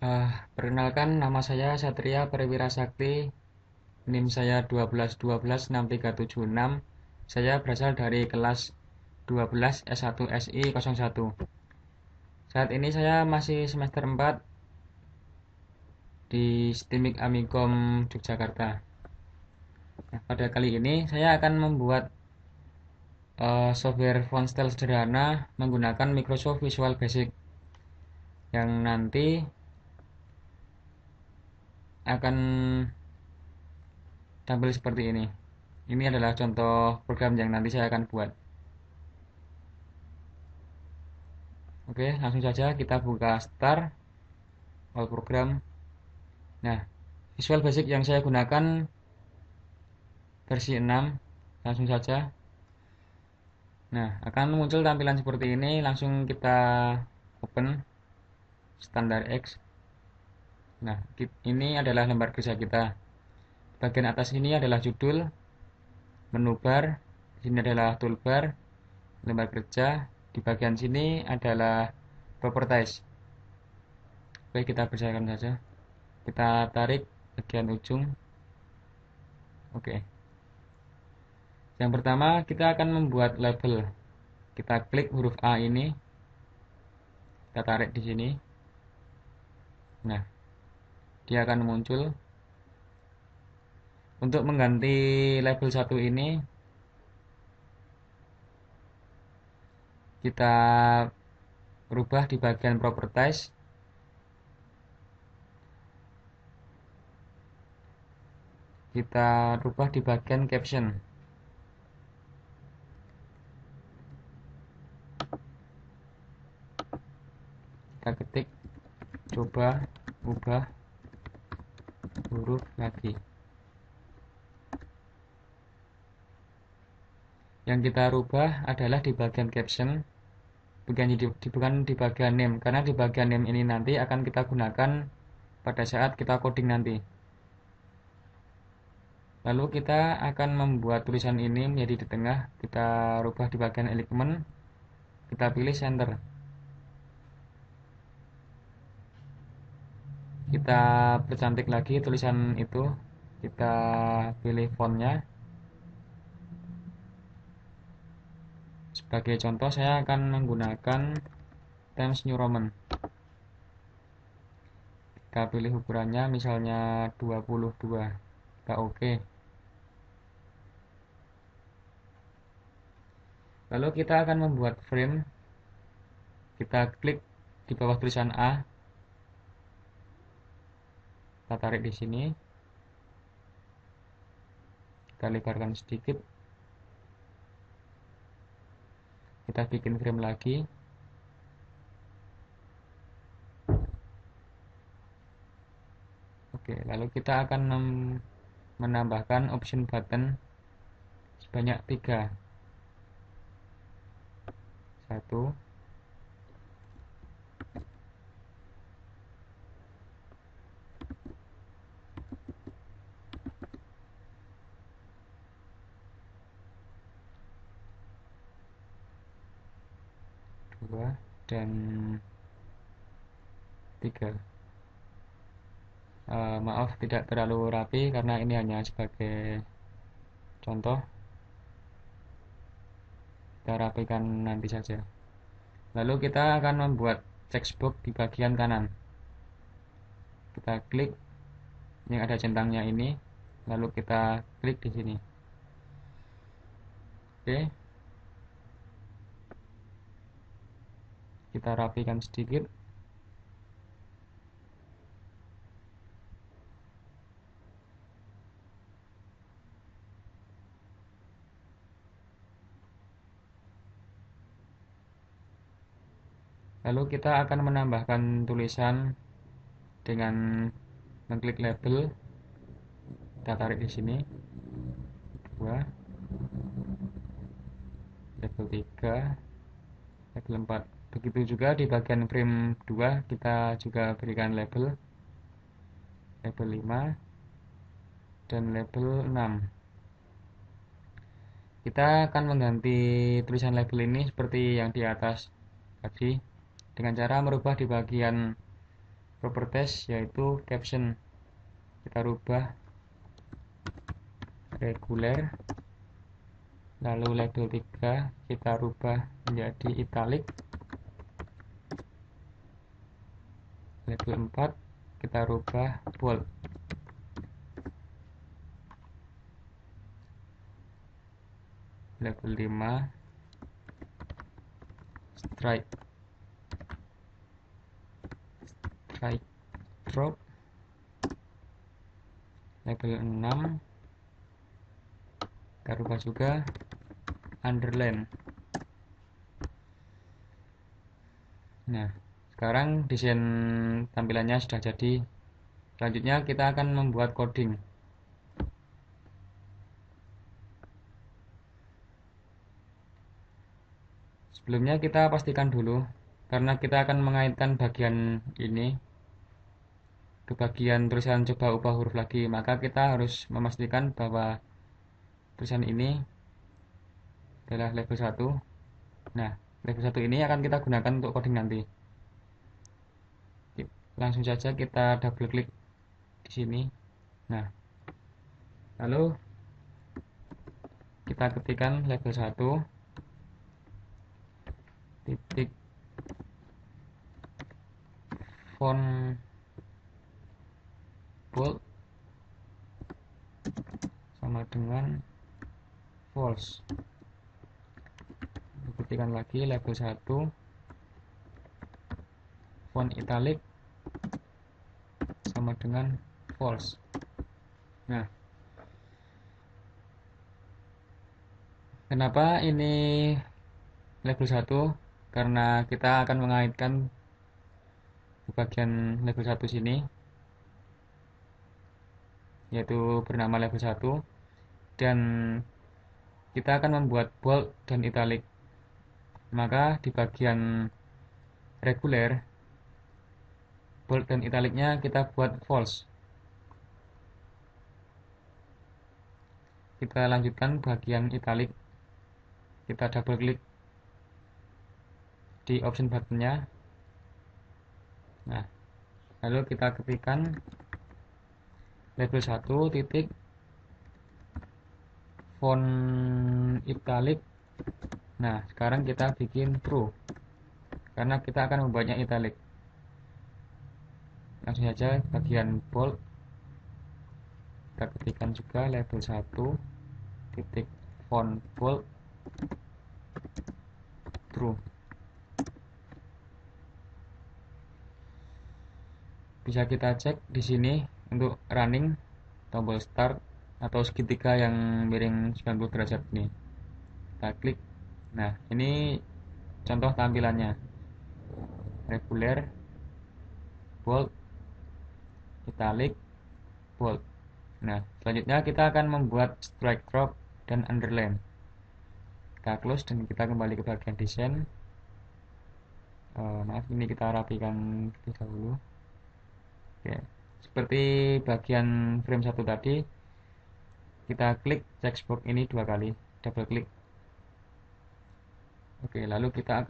Perkenalkan, nama saya Satria Perwira Sakti, NIM saya 12126376. Saya berasal dari kelas 12 S1 SI 01. Saat ini saya masih semester 4 di STIMIK Amikom Yogyakarta. Nah, pada kali ini saya akan membuat software font style sederhana menggunakan Microsoft Visual Basic yang nanti akan tampil seperti ini. Ini adalah contoh program yang nanti saya akan buat. Oke, langsung saja kita buka Start, All Program. Nah, Visual Basic yang saya gunakan versi 6. Langsung saja. Nah, akan muncul tampilan seperti ini. Langsung kita open Standard X. Nah, ini adalah lembar kerja kita. Bagian atas ini adalah judul, menu bar, sini adalah toolbar, lembar kerja. Di bagian sini adalah properties. Oke, kita bersihkan saja. Kita tarik bagian ujung. Oke. Yang pertama, kita akan membuat label. Kita klik huruf A ini. Kita tarik di sini. Nah, dia akan muncul. Untuk mengganti label 1 ini, kita rubah di bagian properties. Kita rubah di bagian caption. Kita ketik, coba ubah huruf lagi. Yang kita rubah adalah di bagian caption, bukan di bagian name, karena di bagian name ini nanti akan kita gunakan pada saat kita coding nanti. Lalu kita akan membuat tulisan ini menjadi di tengah. Kita rubah di bagian element. Kita pilih center. Kita percantik lagi tulisan itu. Kita pilih fontnya. Sebagai contoh saya akan menggunakan Times New Roman. Kita pilih ukurannya misalnya 22. Kita oke. Lalu kita akan membuat frame. Kita klik di bawah tulisan A. Kita tarik di sini. Kita lebarkan sedikit. Kita bikin frame lagi. Oke, lalu kita akan menambahkan option button sebanyak 3. 1, 2, dan 3. Maaf tidak terlalu rapi karena ini hanya sebagai contoh. Kita rapikan nanti saja. Lalu kita akan membuat textbox di bagian kanan. Kita klik yang ada centangnya ini, lalu kita klik di sini. Oke. Kita rapikan sedikit. Lalu kita akan menambahkan tulisan dengan mengklik label. Kita tarik di sini. 2, label 3, label 4. Begitu juga di bagian frame 2 kita juga berikan label 5 dan label 6. Kita akan mengganti tulisan label ini seperti yang di atas tadi dengan cara merubah di bagian properties yaitu caption. Kita rubah reguler, lalu label 3 kita rubah menjadi italic, label 4 kita rubah bold, label 5 strike drop, label 6 kita rubah juga underline. Nah, sekarang desain tampilannya sudah jadi. Selanjutnya kita akan membuat coding. Sebelumnya kita pastikan dulu, karena kita akan mengaitkan bagian ini ke bagian tulisan coba ubah huruf lagi, maka kita harus memastikan bahwa tulisan ini adalah level 1. Nah, level 1 ini akan kita gunakan untuk coding nanti. Langsung saja kita double klik di sini. Nah, lalu kita ketikkan level 1 titik font bold sama dengan false. Ketikkan lagi level 1 font italic sama dengan false. Nah, kenapa ini level 1? Karena kita akan mengaitkan di bagian level 1 sini, yaitu bernama level 1, dan kita akan membuat bold dan italic. Maka di bagian reguler, bold dan italicnya kita buat false. Kita lanjutkan bagian italic, kita double klik di option buttonnya. Nah, lalu kita ketikkan level 1 titik font italic. Nah, sekarang kita bikin true, karena kita akan membuatnya italic. Langsung saja bagian bold kita ketikkan juga level 1 titik font bold true. Bisa kita cek di sini untuk running tombol start atau segitiga yang miring 90 derajat ini. Kita klik. Nah, ini contoh tampilannya. Reguler, bold, italic, bold. Nah, selanjutnya kita akan membuat strike drop dan underline. Kita close dan kita kembali ke bagian desain. Maaf, ini kita rapikan terlebih dahulu. Oke, seperti bagian frame 1 tadi, kita klik checkbox ini 2 kali, double klik. Oke, lalu kita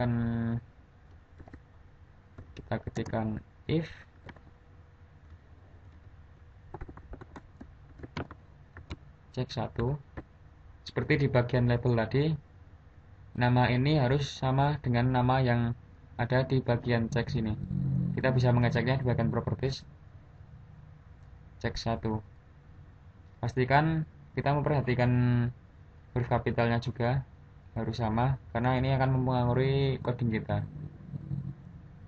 ketikkan if check 1. Seperti di bagian label tadi, nama ini harus sama dengan nama yang ada di bagian check sini. Kita bisa mengeceknya di bagian properties. Cek 1. Pastikan kita memperhatikan huruf kapitalnya juga harus sama, karena ini akan mempengaruhi coding kita.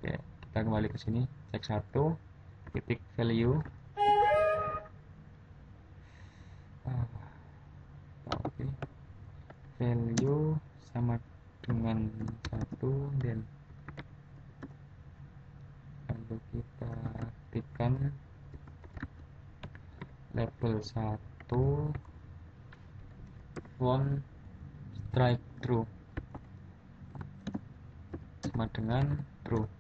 Oke, kita kembali ke sini. Cek 1 titik value. Oke. Value sama dengan 1, dan lalu kita ketikkan label 1 font strike true sama dengan true.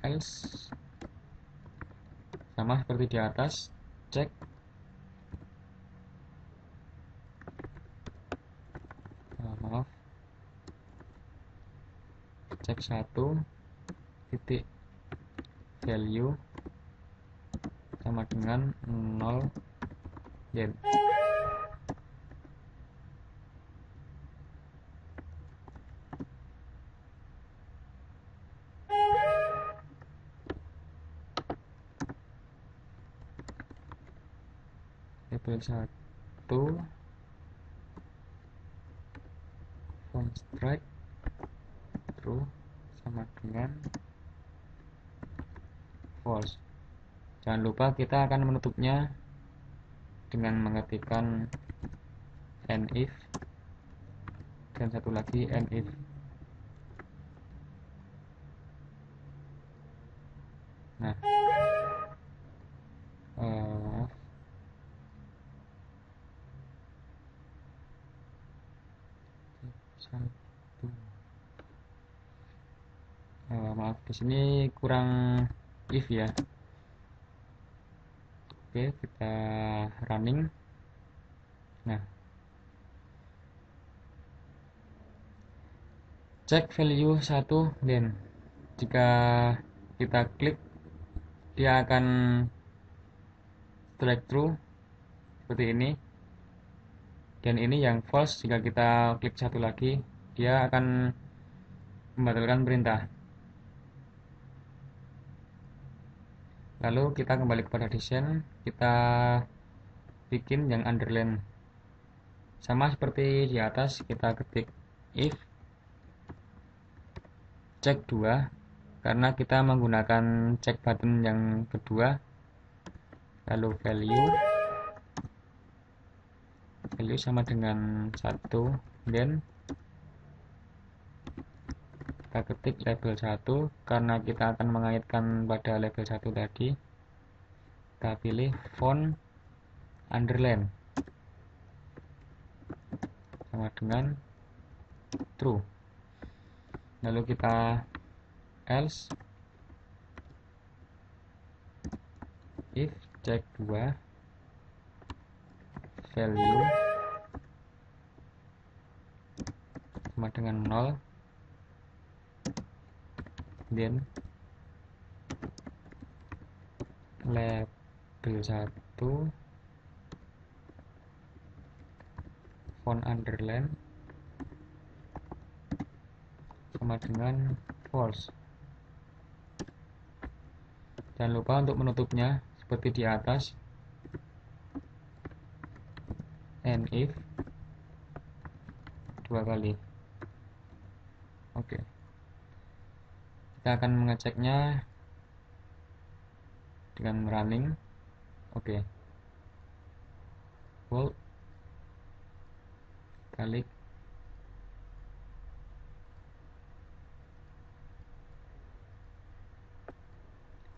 Else sama seperti di atas, cek. Maaf, cek 1 titik value sama dengan 0 yen. Label 1 font strike true sama dengan false. Jangan lupa kita akan menutupnya dengan mengetikkan if dan satu lagi if. Nah, maaf di sini kurang if ya. Oke, kita running. Nah, cek value 1 then jika kita klik dia akan strike true seperti ini, dan ini yang false. Jika kita klik satu lagi dia akan membatalkan perintah. Lalu kita kembali kepada desain, kita bikin yang underline sama seperti di atas. Kita ketik if cek 2 karena kita menggunakan cek button yang kedua. Lalu value sama dengan 1 then kita ketik label 1 karena kita akan mengaitkan pada label 1 tadi. Kita pilih font underline sama dengan true. Lalu kita else if cek 2 value sama dengan 0 then label 1 font underline sama dengan false. Jangan lupa untuk menutupnya seperti di atas, and if 2 kali. Oke. Kita akan mengeceknya dengan running. Oke. Bold. Klik.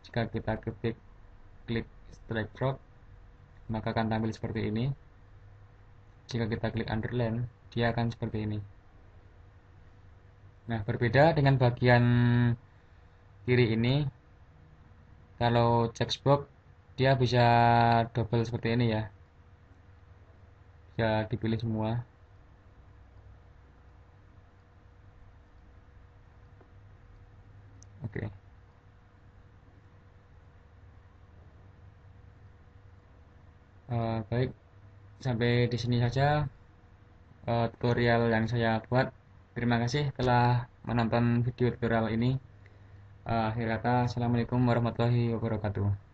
Jika kita klik strike drop maka akan tampil seperti ini. Jika kita klik underline dia akan seperti ini. Nah, berbeda dengan bagian kiri ini. Kalau checkbox dia bisa double seperti ini ya, bisa dipilih semua. Oke. Baik, sampai di sini saja tutorial yang saya buat. Terima kasih telah menonton video tutorial ini. Akhir kata, assalamualaikum warahmatullahi wabarakatuh.